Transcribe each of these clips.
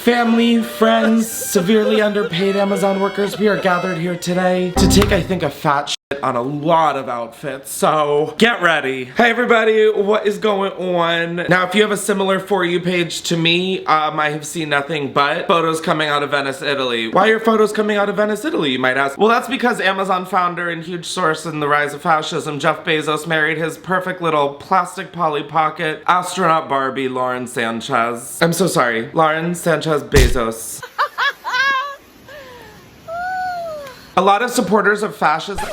Family, friends, severely underpaid Amazon workers, we are gathered here today to take, I think, a fat shit on a lot of outfits, so get ready. Hey everybody, what is going on? Now, if you have a similar For You page to me, I have seen nothing but photos coming out of Venice, Italy. Why are photos coming out of Venice, Italy, you might ask? Well, that's because Amazon founder and huge source in the rise of fascism, Jeff Bezos, married his perfect little plastic Polly Pocket astronaut Barbie, Lauren Sanchez. I'm so sorry, Lauren Sanchez Bezos. A lot of supporters of fascism,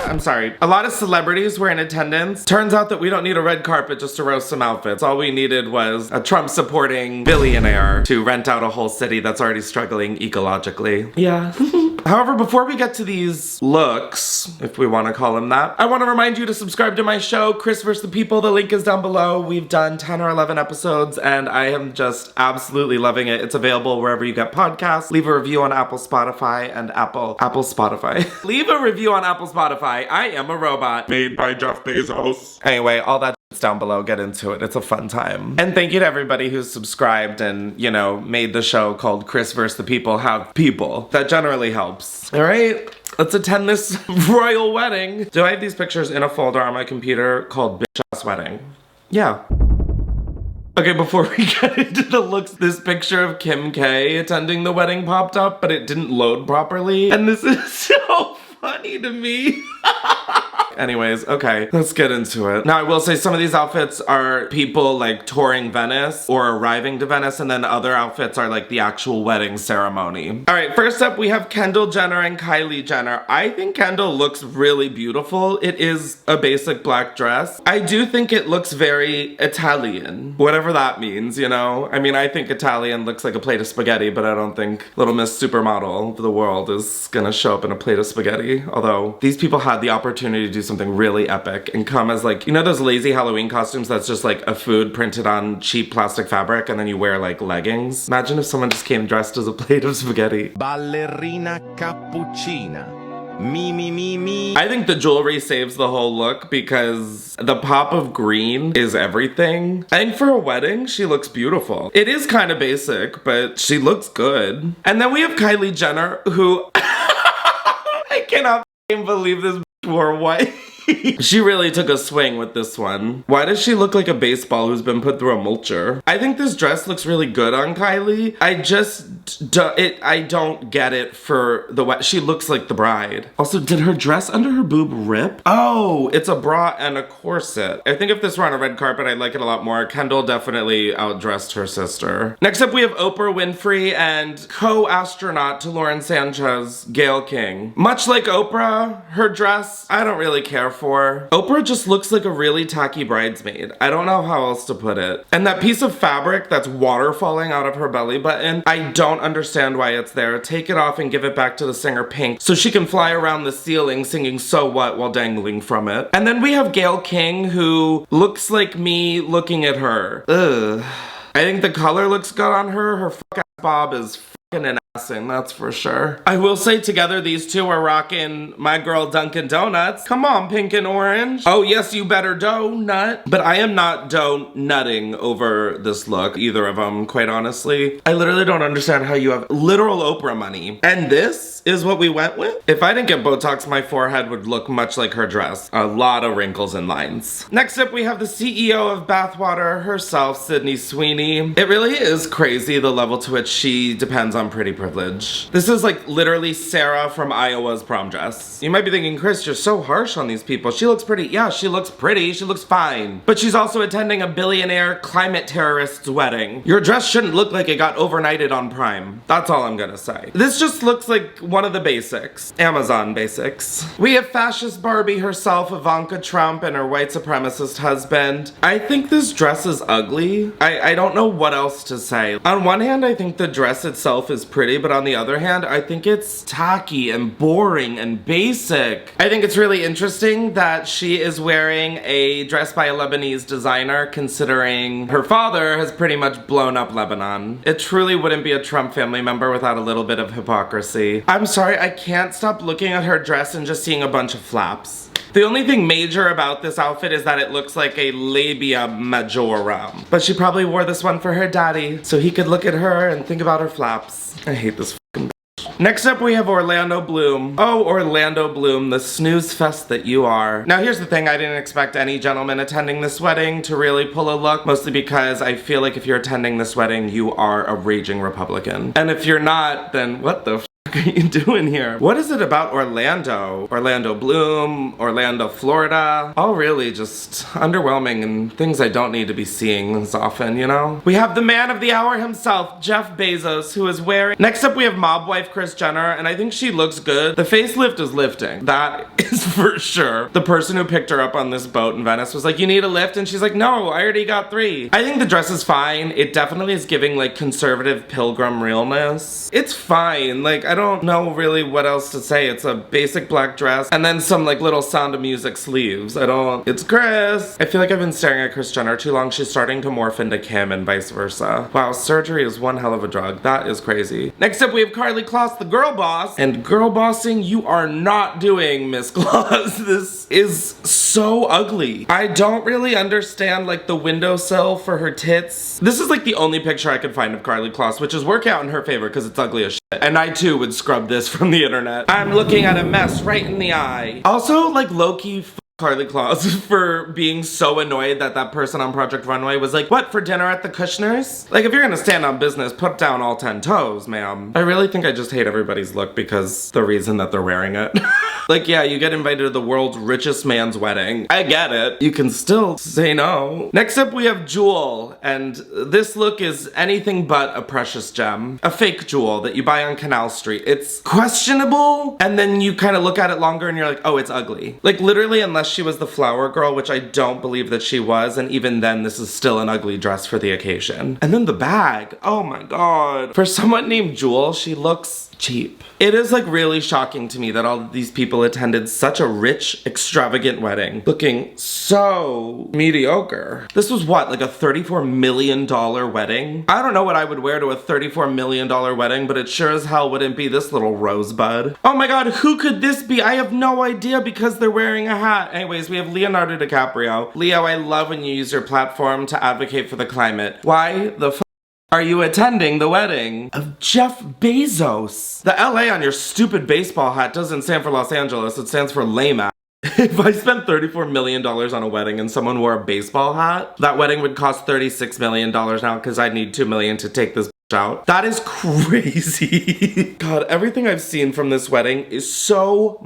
a lot of celebrities were in attendance. Turns out that we don't need a red carpet just to roast some outfits. All we needed was a Trump supporting billionaire to rent out a whole city that's already struggling ecologically. Yeah. However, before we get to these looks, if we want to call them that, I want to remind you to subscribe to my show, Kris vs. the People. The link is down below. We've done 10 or 11 episodes and I am just absolutely loving it. It's available wherever you get podcasts. Leave a review on Apple, Spotify, and Apple Spotify. Leave a review on Apple, Spotify. I am a robot. Made by Jeff Bezos. Anyway, all that shit's down below. Get into it. It's a fun time. And thank you to everybody who's subscribed and, you know, made the show called Kris vs. the People have people. That generally helps. All right, let's attend this royal wedding. Do I have these pictures in a folder on my computer called Bitch Ass Wedding? Yeah. Okay, before we get into the looks, this picture of Kim K attending the wedding popped up, but it didn't load properly. And this is so funny to me. Anyways, okay, let's get into it. Now, I will say some of these outfits are people like touring Venice or arriving to Venice, and then other outfits are like the actual wedding ceremony. All right, first up, we have Kendall Jenner and Kylie Jenner. I think Kendall looks really beautiful. It is a basic black dress. I do think it looks very Italian, whatever that means, you know? I mean, I think Italian looks like a plate of spaghetti, but I don't think Little Miss Supermodel of the world is gonna show up in a plate of spaghetti. Although, these people had the opportunity to do something really epic and come as like, you know those lazy Halloween costumes that's just like a food printed on cheap plastic fabric and then you wear like leggings? Imagine if someone just came dressed as a plate of spaghetti. Ballerina cappuccina. Me. I think the jewelry saves the whole look because the pop of green is everything. I think for a wedding, she looks beautiful. It is kind of basic, but she looks good. And then we have Kylie Jenner, who I cannot believe this wore white. She really took a swing with this one. Why does she look like a baseball who's been put through a mulcher? I think this dress looks really good on Kylie. I don't get it for the she looks like the bride. Also, did her dress under her boob rip? Oh, it's a bra and a corset. I think if this were on a red carpet, I'd like it a lot more. Kendall definitely outdressed her sister. Next up, we have Oprah Winfrey and co-astronaut to Lauren Sanchez, Gayle King. Much like Oprah, her dress, I don't really care for. Oprah just looks like a really tacky bridesmaid. I don't know how else to put it. And that piece of fabric that's water falling out of her belly button, I don't understand why it's there. Take it off and give it back to the singer Pink so she can fly around the ceiling singing So What while dangling from it. And then we have Gayle King, who looks like me looking at her. Ugh. I think the color looks good on her. Her fuck-ass bob is fucking an assing, that's for sure. I will say together these two are rocking my girl Dunkin' Donuts. Come on, pink and orange. Oh yes, you better donut. But I am not donutting over this look, either of them, quite honestly. I literally don't understand how you have literal Oprah money. And this is what we went with? If I didn't get Botox, my forehead would look much like her dress. A lot of wrinkles and lines. Next up, we have the CEO of Bathwater herself, Sydney Sweeney. It really is crazy the level to which she depends on pretty privilege. This is like literally Sarah from Iowa's prom dress. You might be thinking, Kris, you're so harsh on these people. She looks pretty. Yeah, she looks pretty. She looks fine. But she's also attending a billionaire climate terrorist's wedding. Your dress shouldn't look like it got overnighted on Prime. That's all I'm gonna say. This just looks like one of the basics. Amazon basics. We have fascist Barbie herself, Ivanka Trump, and her white supremacist husband. I think this dress is ugly. I don't know what else to say. On one hand, I think the dress itself is pretty, but on the other hand, I think it's tacky and boring and basic. I think it's really interesting that she is wearing a dress by a Lebanese designer, considering her father has pretty much blown up Lebanon. It truly wouldn't be a Trump family member without a little bit of hypocrisy. I'm sorry, I can't stop looking at her dress and just seeing a bunch of flaps. The only thing major about this outfit is that it looks like a labia majora. But she probably wore this one for her daddy, so he could look at her and think about her flaps. I hate this fucking bitch. Next up we have Orlando Bloom. Oh, Orlando Bloom, the snooze fest that you are. Now here's the thing, I didn't expect any gentlemen attending this wedding to really pull a look, mostly because I feel like if you're attending this wedding, you are a raging Republican. And if you're not, then what the are you doing here? What is it about Orlando? Orlando Bloom, Orlando, Florida. All really just underwhelming and things I don't need to be seeing as often, you know? We have the man of the hour himself, Jeff Bezos, who is wearing... Next up we have mob wife Kris Jenner, and I think she looks good. The facelift is lifting. That is for sure. The person who picked her up on this boat in Venice was like, you need a lift? And she's like, no, I already got 3. I think the dress is fine. It definitely is giving like conservative pilgrim realness. It's fine. Like, I don't know really what else to say. It's a basic black dress and then some like little Sound of Music sleeves. It's Kris. I feel like I've been staring at Kris Jenner too long. She's starting to morph into Kim and vice versa. Wow, surgery is one hell of a drug. That is crazy. Next up we have Karlie Kloss, the girl boss. And girl bossing you are not doing, Miss Kloss. This is so ugly. I don't really understand like the windowsill for her tits. This is like the only picture I could find of Karlie Kloss, which is work out in her favor because it's ugly as shit. And I too would scrub this from the internet. I'm looking at a mess right in the eye. Also, like low-key Karlie Kloss for being so annoyed that that person on Project Runway was like, what, for dinner at the Kushners? Like, if you're gonna stand on business, put down all 10 toes, ma'am. I really think I just hate everybody's look because the reason that they're wearing it. Like, yeah, you get invited to the world's richest man's wedding. I get it. You can still say no. Next up, we have Jewel, and this look is anything but a precious gem. A fake jewel that you buy on Canal Street. It's questionable, and then you kind of look at it longer and you're like, oh, it's ugly. Like, literally, unless she was the flower girl, which I don't believe that she was, and even then, this is still an ugly dress for the occasion. And then the bag. Oh my god. For someone named Jewel, she looks cheap. It is like really shocking to me that all of these people attended such a rich, extravagant wedding, looking so mediocre. This was what, like a $34 million wedding? I don't know what I would wear to a $34 million wedding, but it sure as hell wouldn't be this little rosebud. Oh my god, who could this be? I have no idea because they're wearing a hat. Anyways, we have Leonardo DiCaprio. Leo, I love when you use your platform to advocate for the climate. Why the f are you attending the wedding of Jeff Bezos? The LA on your stupid baseball hat doesn't stand for Los Angeles, it stands for lame ass. If I spent $34 million on a wedding and someone wore a baseball hat, that wedding would cost $36 million now because I'd need $2 million to take this out. That is crazy. God, everything I've seen from this wedding is so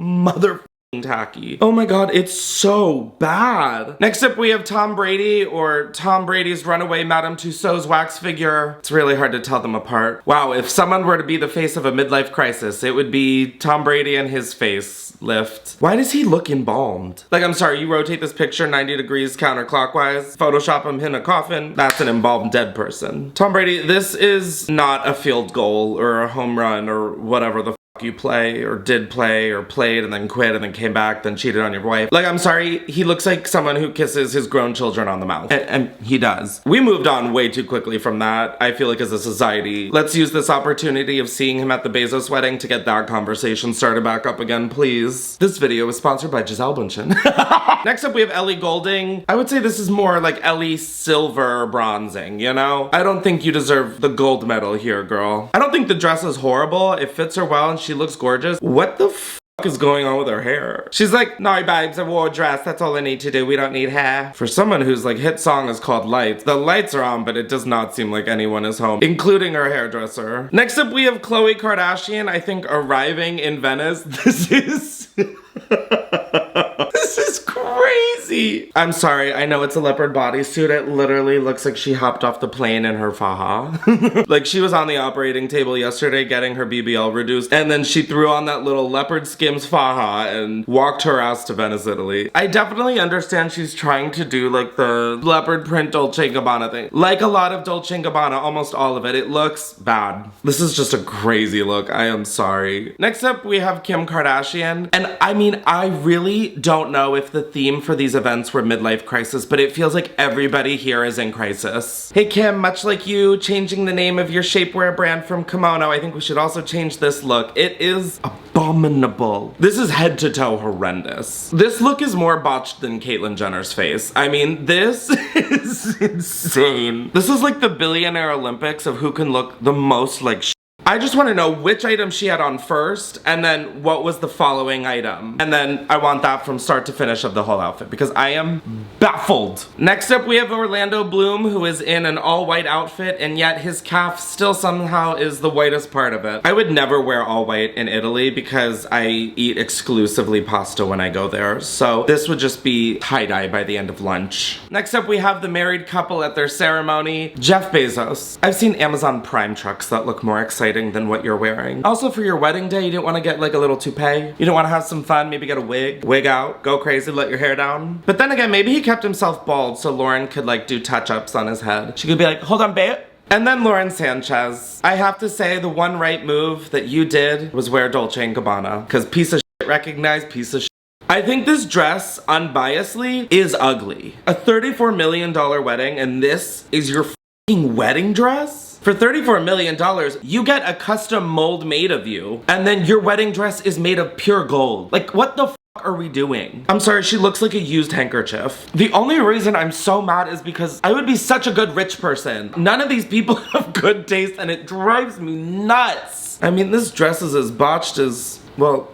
tacky. Oh my god, it's so bad. Next up we have Tom Brady, or Tom Brady's runaway Madame Tussauds wax figure. It's really hard to tell them apart. Wow, if someone were to be the face of a midlife crisis, it would be Tom Brady and his face lift. Why does he look embalmed? Like, I'm sorry, you rotate this picture 90 degrees counterclockwise, Photoshop him in a coffin, that's an embalmed dead person. Tom Brady, this is not a field goal or a home run or whatever the you play or did play or played and then quit and then came back, then cheated on your wife. Like, I'm sorry, he looks like someone who kisses his grown children on the mouth. And he does. We moved on way too quickly from that, I feel like, as a society. Let's use this opportunity of seeing him at the Bezos wedding to get that conversation started back up again, please. This video is sponsored by Gisele Bündchen. Next up, we have Ellie Goulding. I would say this is more like Ellie silver bronzing, you know? I don't think you deserve the gold medal here, girl. I don't think the dress is horrible. It fits her well and she looks gorgeous. What the f is going on with her hair? She's like, no babes, I wore a dress. That's all I need to do. We don't need hair. For someone whose like hit song is called Lights, the lights are on, but it does not seem like anyone is home, including her hairdresser. Next up, we have Khloe Kardashian, I think, arriving in Venice. This is... This is crazy. I'm sorry, I know it's a leopard bodysuit. It literally looks like she hopped off the plane in her faja. Like, she was on the operating table yesterday getting her BBL reduced, and then she threw on that little leopard skims faja and walked her ass to Venice, Italy. I definitely understand she's trying to do like the leopard print Dolce & Gabbana thing. Like a lot of Dolce & Gabbana, almost all of it, it looks bad. This is just a crazy look. I am sorry. Next up, we have Kim Kardashian, and I mean, I really don't know if the theme for these events were midlife crisis, but it feels like everybody here is in crisis. Hey Kim, much like you changing the name of your shapewear brand from kimono, I think we should also change this look. It is abominable. This is head to toe horrendous. This look is more botched than Caitlyn Jenner's face. I mean, this is insane. This is like the billionaire Olympics of who can look the most like I just want to know which item she had on first, and then what was the following item. And then I want that from start to finish of the whole outfit, because I am baffled. Next up, we have Orlando Bloom, who is in an all-white outfit, and yet his calf still somehow is the whitest part of it. I would never wear all white in Italy because I eat exclusively pasta when I go there, so this would just be tie-dye by the end of lunch. Next up, we have the married couple at their ceremony, Jeff Bezos. I've seen Amazon Prime trucks that look more exciting than what you're wearing. Also, for your wedding day, you didn't want to get like a little toupee? You didn't want to have some fun, maybe get a wig out, go crazy, let your hair down? But then again, maybe he kept himself bald so Lauren could like do touch-ups on his head. She could be like, hold on, babe. And then Lauren Sanchez. I have to say the one right move that you did was wear Dolce & Gabbana. Because piece of shit recognized piece of shit. I think this dress, unbiasedly, is ugly. A $34 million wedding and this is your f***ing wedding dress? For $34 million, you get a custom mold made of you, and then your wedding dress is made of pure gold. Like, what the f are we doing? I'm sorry, she looks like a used handkerchief. The only reason I'm so mad is because I would be such a good rich person. None of these people have good taste, and it drives me nuts. I mean, this dress is as botched as, well,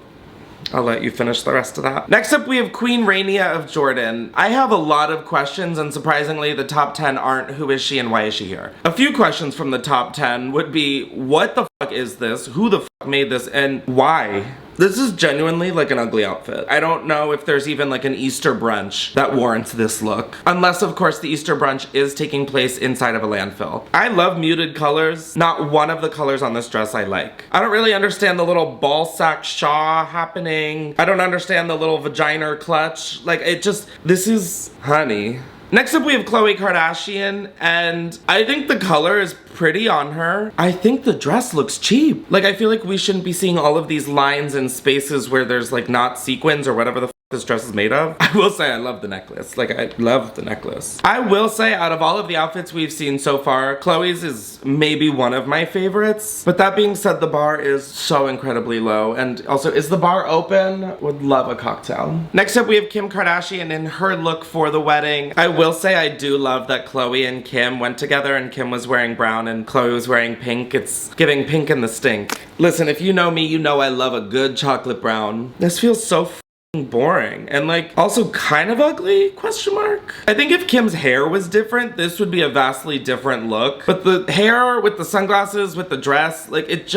I'll let you finish the rest of that. Next up, we have Queen Rania of Jordan. I have a lot of questions, and surprisingly, the top 10 aren't who is she and why is she here. A few questions from the top 10 would be, what the fuck is this? Who the fuck made this? And why? This is genuinely like an ugly outfit. I don't know if there's even like an Easter brunch that warrants this look. Unless, of course, the Easter brunch is taking place inside of a landfill. I love muted colors. Not one of the colors on this dress I like. I don't really understand the little ball sack shaw happening. I don't understand the little vagina clutch. Like, it just, this is, honey. Next up, we have Khloe Kardashian, and I think the color is pretty on her. I think the dress looks cheap. Like, I feel like we shouldn't be seeing all of these lines and spaces where there's like not sequins or whatever the f this dress is made of. I will say I love the necklace. Like, I love the necklace. I will say out of all of the outfits we've seen so far, Khloe's is maybe one of my favorites. But that being said, the bar is so incredibly low. And also, is the bar open? Would love a cocktail. Next up, we have Kim Kardashian in her look for the wedding. I will say I do love that Khloe and Kim went together and Kim was wearing brown and Khloe was wearing pink. It's giving pink in the stink. Listen, if you know me, you know I love a good chocolate brown. This feels so boring and like also kind of ugly, question mark. I think if Kim's hair was different, this would be a vastly different look, but the hair with the sunglasses with the dress, like it's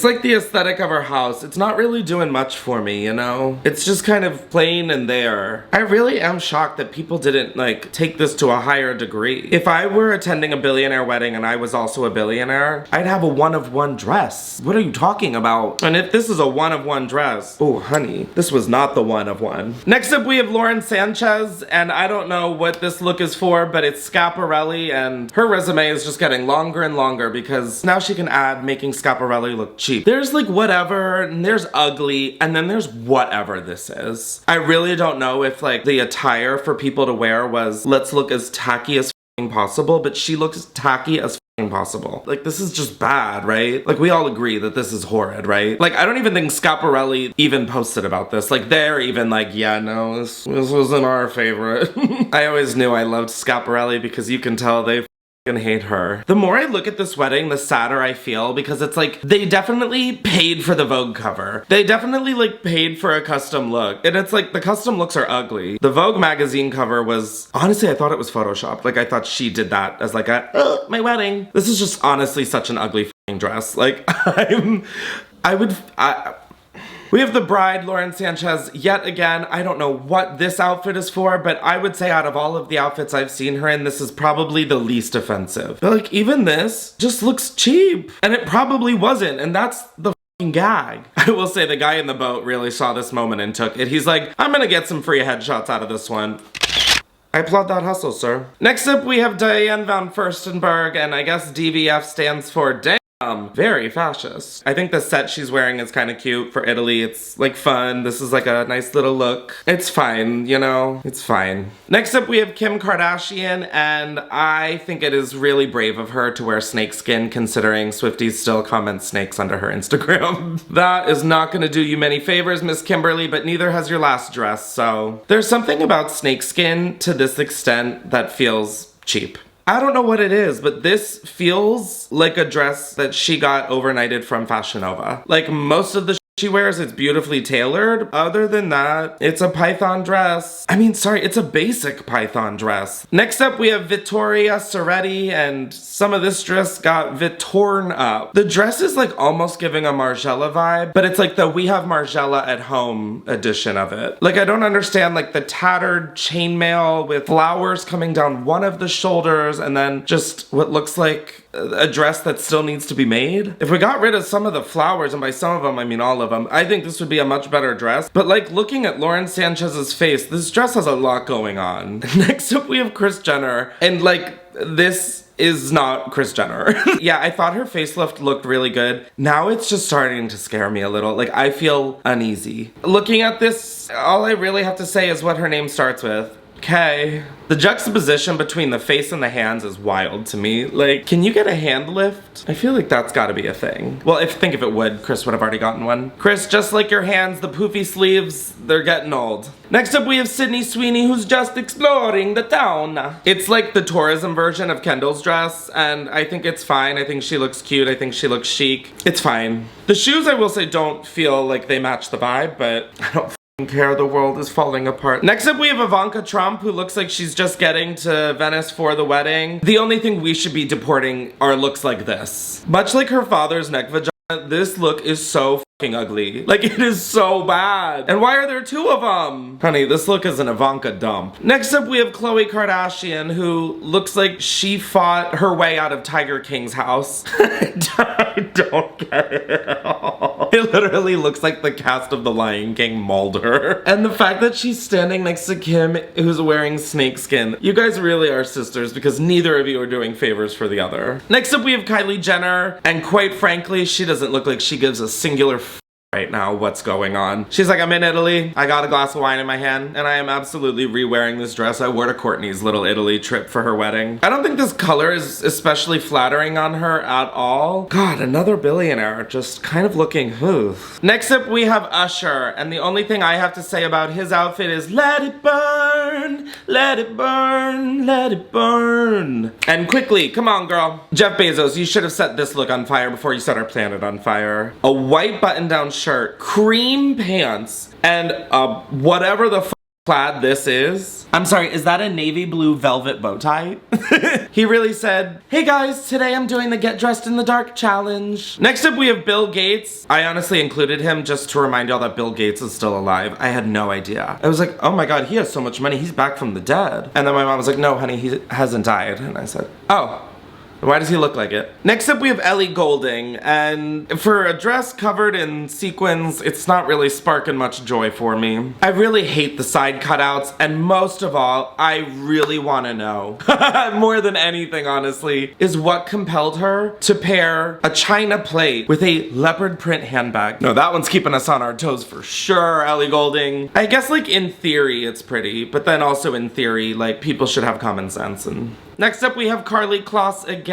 like the aesthetic of her house. It's not really doing much for me, you know? It's just kind of plain and there. I really am shocked that people didn't like take this to a higher degree. If I were attending a billionaire wedding and I was also a billionaire, I'd have a one-of-one dress. What are you talking about? And if this is a one-of-one dress, oh honey, this was not the one of one. Next up, we have Lauren Sanchez, and I don't know what this look is for, but it's Schiaparelli, and her resume is just getting longer and longer because now she can add making Schiaparelli look cheap. There's like whatever, and there's ugly, and then there's whatever this is. I really don't know if like the attire for people to wear was let's look as tacky as possible, but she looks tacky as possible. Like, this is just bad, right? Like, we all agree that this is horrid, right? Like, I don't even think Schiaparelli even posted about this. Like, they're even like, yeah, no, this wasn't our favorite. I always knew I loved Schiaparelli because you can tell they f***ing hate her. The more I look at this wedding, the sadder I feel because it's like, they definitely paid for the Vogue cover. They definitely like paid for a custom look. And it's like, the custom looks are ugly. The Vogue magazine cover was, honestly, I thought it was photoshopped. Like, I thought she did that as like a, my wedding. This is just honestly such an ugly f***ing dress. Like, we have the bride, Lauren Sanchez, yet again. I don't know what this outfit is for, but I would say out of all of the outfits I've seen her in, this is probably the least offensive. But like, even this just looks cheap. And it probably wasn't, and that's the f***ing gag. I will say the guy in the boat really saw this moment and took it. He's like, I'm gonna get some free headshots out of this one. I applaud that hustle, sir. Next up, we have Diane van Furstenberg, and I guess DVF stands for damn. Very fascist. I think the set she's wearing is kind of cute for Italy. It's like fun. This is like a nice little look. It's fine, you know? It's fine. Next up, we have Kim Kardashian, and I think it is really brave of her to wear snakeskin considering Swifties still comment snakes under her Instagram. That is not gonna do you many favors, Miss Kimberly, but neither has your last dress, so. There's something about snakeskin to this extent that feels cheap. I don't know what it is, but this feels like a dress that she got overnighted from Fashion Nova. Like most of the she wears, it's beautifully tailored. Other than that, it's a python dress. I mean, sorry, it's a basic python dress. Next up, we have Vittoria Soretti, and some of this dress got torn up. The dress is like almost giving a Margiela vibe, but it's like the We Have Margiela at Home edition of it. Like, I don't understand like the tattered chainmail with flowers coming down one of the shoulders and then just what looks like a dress that still needs to be made. If we got rid of some of the flowers, and by some of them I mean all of them, I think this would be a much better dress. But like looking at Lauren Sanchez's face, this dress has a lot going on. Next up we have Kris Jenner, and like this is not Kris Jenner. Yeah, I thought her facelift looked really good. Now it's just starting to scare me a little. Like I feel uneasy. Looking at this, all I really have to say is what her name starts with. Okay. The juxtaposition between the face and the hands is wild to me. Like, can you get a hand lift? I feel like that's gotta be a thing. Well, think if it would, Kris would have already gotten one. Kris, just like your hands, the poofy sleeves, they're getting old. Next up we have Sydney Sweeney, who's just exploring the town. It's like the tourism version of Kendall's dress, and I think it's fine. I think she looks cute. I think she looks chic. It's fine. The shoes, I will say, don't feel like they match the vibe, but I don't care, the world is falling apart. Next up we have Ivanka Trump, who looks like she's just getting to Venice for the wedding. The only thing we should be deporting are looks like this. Much like her father's neck vagina, this look is so fucking ugly. Like, it is so bad. And why are there two of them? Honey, this look is an Ivanka dump. Next up we have Khloe Kardashian, who looks like she fought her way out of Tiger King's house. I don't get it at all. It literally looks like the cast of The Lion King mauled her. And the fact that she's standing next to Kim, who's wearing snakeskin. You guys really are sisters because neither of you are doing favors for the other. Next up we have Kylie Jenner, and quite frankly, she doesn't look like she gives a singular right now what's going on. She's like, I'm in Italy, I got a glass of wine in my hand, and I am absolutely re-wearing this dress I wore to Courtney's little Italy trip for her wedding. I don't think this color is especially flattering on her at all. God, another billionaire, just kind of looking, oof. Next up we have Usher, and the only thing I have to say about his outfit is let it burn, let it burn, let it burn. And quickly, come on girl. Jeff Bezos, you should have set this look on fire before you set our planet on fire. A white button-down shirt, cream pants, and whatever the plaid this is. I'm sorry, is that a navy blue velvet bow tie? He really said, hey guys, today I'm doing the Get Dressed in the Dark challenge. Next up we have Bill Gates. I honestly included him just to remind y'all that Bill Gates is still alive. I had no idea. I was like, oh my god, he has so much money, he's back from the dead. And then my mom was like, no honey, he hasn't died. And I said, oh. Why does he look like it? Next up we have Ellie Goulding, and for a dress covered in sequins, it's not really sparking much joy for me. I really hate the side cutouts, and most of all, I really want to know, more than anything honestly, is what compelled her to pair a china plate with a leopard print handbag. No, that one's keeping us on our toes for sure, Ellie Goulding. I guess like in theory it's pretty, but then also in theory, like people should have common sense. And next up we have Karlie Kloss again,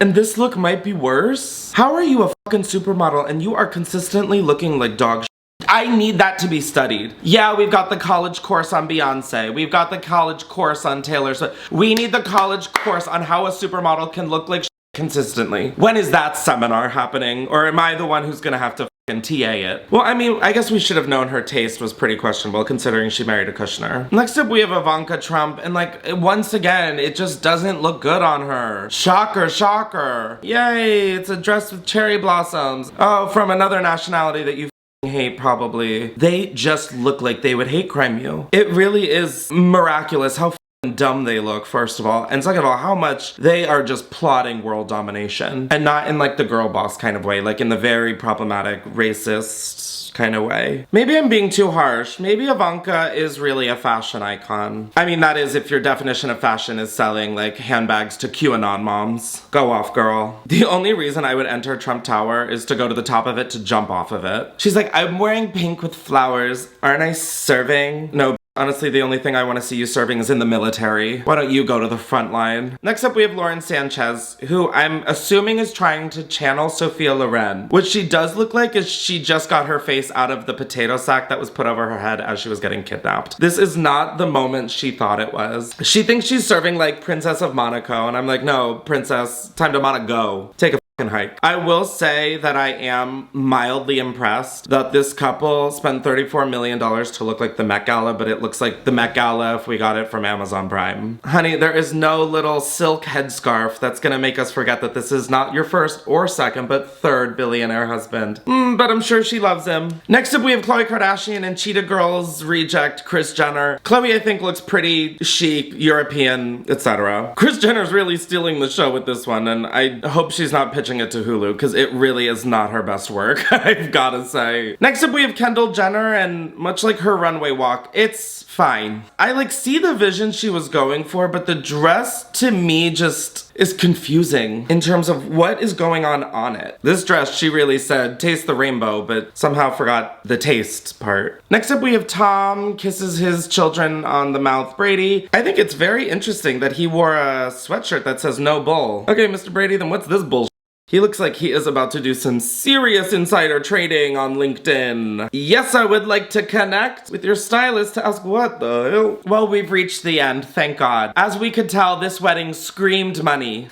and this look might be worse. How are you a fucking supermodel and you are consistently looking like dog shit? I need that to be studied. Yeah, we've got the college course on Beyonce. We've got the college course on Taylor Swift. We need the college course on how a supermodel can look like shit consistently. When is that seminar happening? Or am I the one who's gonna have to fucking TA it? Well, I mean, I guess we should have known her taste was pretty questionable considering she married a Kushner. Next up we have Ivanka Trump, and like, once again, it just doesn't look good on her. Shocker, shocker. Yay, it's a dress with cherry blossoms. Oh, from another nationality that you hate probably. They just look like they would hate crime you. It really is miraculous how dumb they look, first of all, and second of all, how much they are just plotting world domination, and not in like the girl boss kind of way, like in the very problematic racist kind of way. Maybe I'm being too harsh. Maybe Ivanka is really a fashion icon. I mean, that is if your definition of fashion is selling like handbags to QAnon moms. Go off, girl. The only reason I would enter Trump Tower is to go to the top of it to jump off of it. She's like, I'm wearing pink with flowers. Aren't I serving? No, Honestly, the only thing I want to see you serving is in the military. Why don't you go to the front line? Next up, we have Lauren Sanchez, who I'm assuming is trying to channel Sophia Loren. What she does look like is she just got her face out of the potato sack that was put over her head as she was getting kidnapped. This is not the moment she thought it was. She thinks she's serving like Princess of Monaco, and I'm like, no, princess, time to Monaco. Take a hike. I will say that I am mildly impressed that this couple spent $34 million to look like the Met Gala, but it looks like the Met Gala if we got it from Amazon Prime. Honey, there is no little silk headscarf that's gonna make us forget that this is not your first or second, but third billionaire husband. But I'm sure she loves him. Next up, we have Khloe Kardashian and Cheetah Girls reject Kris Jenner. Khloe, I think, looks pretty chic, European, etc. Kris Jenner's really stealing the show with this one, and I hope she's not pitching it to Hulu, because it really is not her best work, I've gotta say. Next up, we have Kendall Jenner, and much like her runway walk, it's fine. I like see the vision she was going for, but the dress to me just is confusing in terms of what is going on it. This dress, she really said, taste the rainbow, but somehow forgot the taste part. Next up, we have Tom kisses his children on the mouth, Brady. I think it's very interesting that he wore a sweatshirt that says no bull. Okay, Mr. Brady, then what's this bullshit? He looks like he is about to do some serious insider trading on LinkedIn. Yes, I would like to connect with your stylist to ask what the hell. Well, we've reached the end, thank God. As we could tell, this wedding screamed money.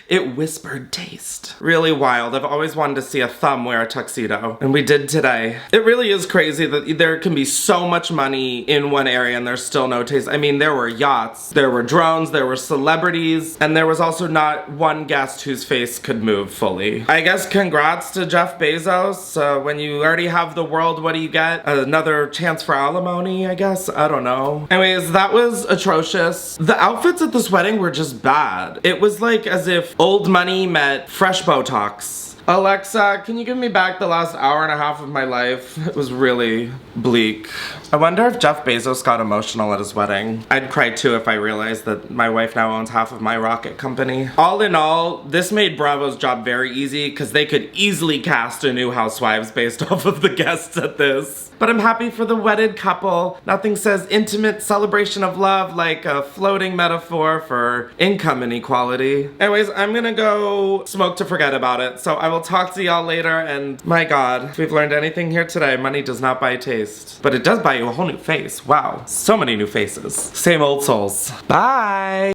It whispered taste. Really wild. I've always wanted to see a thumb wear a tuxedo, and we did today. It really is crazy that there can be so much money in one area and there's still no taste. I mean, there were yachts, there were drones, there were celebrities, and there was also not one guest whose face could move fully. I guess congrats to Jeff Bezos. When you already have the world, what do you get? Another chance for alimony, I guess? I don't know. Anyways, that was atrocious. The outfits at this wedding were just bad. It was like as if old money met fresh Botox. Alexa, can you give me back the last hour and a half of my life? It was really bleak. I wonder if Jeff Bezos got emotional at his wedding. I'd cry too if I realized that my wife now owns half of my rocket company. All in all, this made Bravo's job very easy because they could easily cast a new housewives based off of the guests at this. But I'm happy for the wedded couple. Nothing says intimate celebration of love like a floating metaphor for income inequality. Anyways, I'm gonna go smoke to forget about it. So I will talk to y'all later, and my God, if we've learned anything here today, money does not buy taste. But it does buy you a whole new face. Wow, so many new faces. Same old souls. Bye!